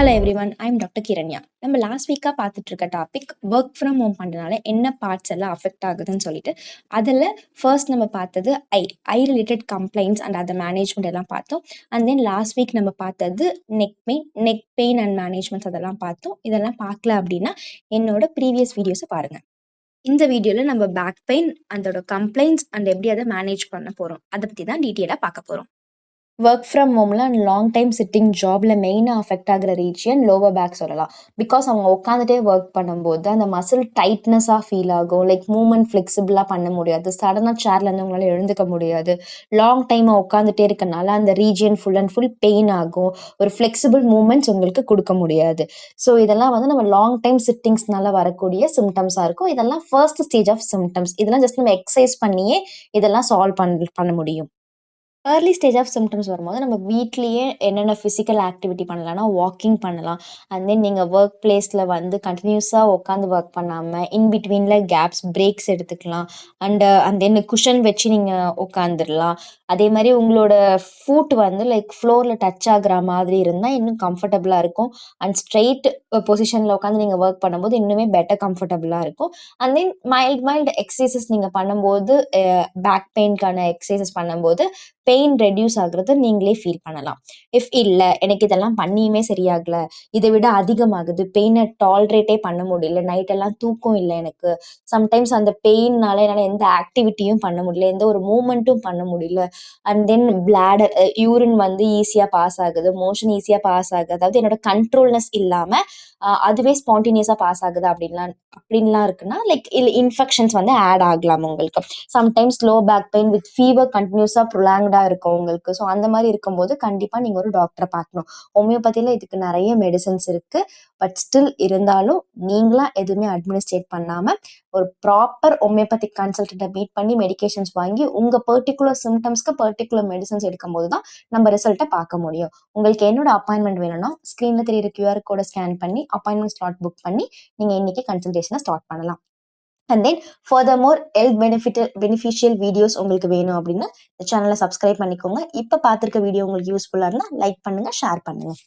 Hello everyone, I'm doctor Kiranya. நம்ம last வீக்காக பார்த்துட்டு இருக்க டாபிக் ஒர்க் ஃப்ரம் ஹோம் பண்ணுறதுனால என்ன பார்ட்ஸ் எல்லாம் அஃபெக்ட் ஆகுதுன்னு சொல்லிட்டு அதில் ஃபர்ஸ்ட் நம்ம பார்த்தது ஐ ரிலேட்டட் கம்ப்ளைண்ட்ஸ் அண்ட் அதை மேனேஜ்மெண்ட் எல்லாம் பார்த்தோம். அண்ட் தென் லாஸ்ட் வீக் நம்ம பார்த்தது நெக் பெயின் அண்ட் மேனேஜ்மெண்ட்ஸ் அதெல்லாம் பார்த்தோம். இதெல்லாம் பார்க்கல அப்படின்னா என்னோட ப்ரீவியஸ் வீடியோஸை பாருங்கள். இந்த வீடியோவில் நம்ம பேக் பெயின், அதோட கம்ப்ளைண்ட்ஸ் அண்ட் எப்படி அதை மேனேஜ் பண்ண போகிறோம், அதை பற்றி தான் டீட்டெயிலாக பார்க்க போகிறோம். ஒர்க் ஃப்ரம் ஹோமில் அண்ட் லாங் டைம் சிட்டிங் ஜாபில் மெயினாக அஃபெக்ட் ஆகிற ரீஜியன் லோவர் பேக் சொல்லலாம். பிகாஸ் அவங்க உட்காந்துட்டே ஒர்க் பண்ணும்போது அந்த மசில் டைட்னஸாக ஃபீல் ஆகும். லைக் மூவ்மெண்ட் ஃப்ளெக்சிபிளாக பண்ண முடியாது. சடனாக சேர்லேருந்து உங்களால் எழுந்துக்க முடியாது. லாங் டைமாக உட்காந்துட்டே இருக்கனால அந்த region full and full pain ஆகும். ஒரு ஃப்ளெக்சிபிள் மூவ்மெண்ட்ஸ் உங்களுக்கு கொடுக்க முடியாது. ஸோ இதெல்லாம் வந்து நம்ம லாங் டைம் சிட்டிங்ஸ்னால வரக்கூடிய சிம்டம்ஸாக இருக்கும். இதெல்லாம் ஃபர்ஸ்ட் ஸ்டேஜ் ஆஃப் சிம்டம்ஸ். இதெல்லாம் ஜஸ்ட் நம்ம எக்ஸசைஸ் பண்ணியே இதெல்லாம் சால்வ் பண்ண முடியும். ஏர்லி ஸ்டேஜ் ஆஃப் சிம்டம்ஸ் வரும்போது நம்ம வீட்லேயே என்னென்ன ஃபிசிக்கல் ஆக்டிவிட்டி பண்ணலாம்னா வாக்கிங் பண்ணலாம். அண்ட் தென் நீங்கள் ஒர்க் பிளேஸில் வந்து கண்டினியூஸாக உட்காந்து ஒர்க் பண்ணாமல் இன்பிட்வீனில் கேப்ஸ் பிரேக்ஸ் எடுத்துக்கலாம். அண்ட் தென் குஷன் வச்சு நீங்கள் உட்காந்துடலாம். அதே மாதிரி உங்களோட ஃபுட் வந்து லைக் ஃப்ளோரில் டச் ஆகுற மாதிரி இருந்தால் இன்னும் கம்ஃபர்டபுளாக இருக்கும். அண்ட் ஸ்ட்ரெயிட் பொசிஷனில் உட்காந்து நீங்கள் ஒர்க் பண்ணும்போது இன்னுமே பெட்டர் கம்ஃபர்டபுளாக இருக்கும். அண்ட் தென் மைல்டு எக்ஸசைசஸ் நீங்கள் பண்ணும்போது பேக் பெயின்கான எக்ஸசைசஸ் பண்ணும்போது பெயின் ரெடியூஸ் ஆகுறது நீங்களே ஃபீல் பண்ணலாம். இஃப் இல்லை எனக்கு இதெல்லாம் பண்ணியுமே சரியாகலை, இதை விட அதிகமாகுது, பெயினை டாலரேட்டே பண்ண முடியல, நைட்டெல்லாம் தூக்கம் இல்லை எனக்கு, சம்டைம்ஸ் அந்த பெயின்னால என்னால் எந்த ஆக்டிவிட்டியும் பண்ண முடியல, எந்த ஒரு மூமெண்ட்டும் பண்ண முடியல, அண்ட் தென் பிளாடர் யூரின் வந்து ஈஸியாக பாஸ் ஆகுது, மோஷன் ஈஸியாக பாஸ் ஆகுது, அதாவது என்னோட கண்ட்ரோல்னஸ் இல்லாமல் அதுவே ஸ்பான்டேனியஸாக பாஸ் ஆகுது அப்படின்லாம் இருக்குன்னா லைக் இல்லை இன்ஃபெக்ஷன்ஸ் வந்து ஆட் ஆகலாம் உங்களுக்கு. Sometimes low back pain with fever கண்டினியூஸாக ப்ரொலாங்டாக இருக்கும் உங்களுக்கு. ஸோ அந்த மாதிரி இருக்கும்போது கண்டிப்பாக நீங்கள் ஒரு டாக்டரை பார்க்கணும். ஹோமியோபதியில் இதுக்கு நிறைய மெடிசன்ஸ் இருக்குது. பட் ஸ்டில் இருந்தாலும் நீங்களாம் எதுவுமே அட்மினிஸ்ட்ரேட் பண்ணாமல் ஒரு ப்ராப்பர் ஹோமியோபதிக் கன்சல்டண்ட்டை மீட் பண்ணி மெடிகேஷன்ஸ் வாங்கி உங்கள் பர்டிகுலர் சிம்டம்ஸ்க்கு பர்டிகுலர் மெடிசன்ஸ் எடுக்கும்போது தான் நம்ம ரிசல்ட்டை பார்க்க முடியும். உங்களுக்கு என்னோட அப்பாயின்மெண்ட் வேணும்னா ஸ்க்ரீனில் தெரியுற கியூஆர் கோடை ஸ்கேன் பண்ணி அப்பாயின்மெண்ட் ஸ்லாட் புக் பண்ணி நீங்கள் இன்னைக்கு கன்சல்டேஷனை ஸ்டார்ட் பண்ணலாம். அண்ட் தென் ஃபர்தர்மோர் பெனிஃபிஷியல் வீடியோஸ் உங்களுக்கு வேணும் அப்படின்னா இந்த சேனலை சப்ஸ்கிரைப் பண்ணிக்கோங்க. இப்போ பார்த்துருக்க வீடியோ உங்களுக்கு யூஸ்ஃபுல்லாக இருந்தால் லைக் பண்ணுங்கள், ஷேர் பண்ணுங்கள்.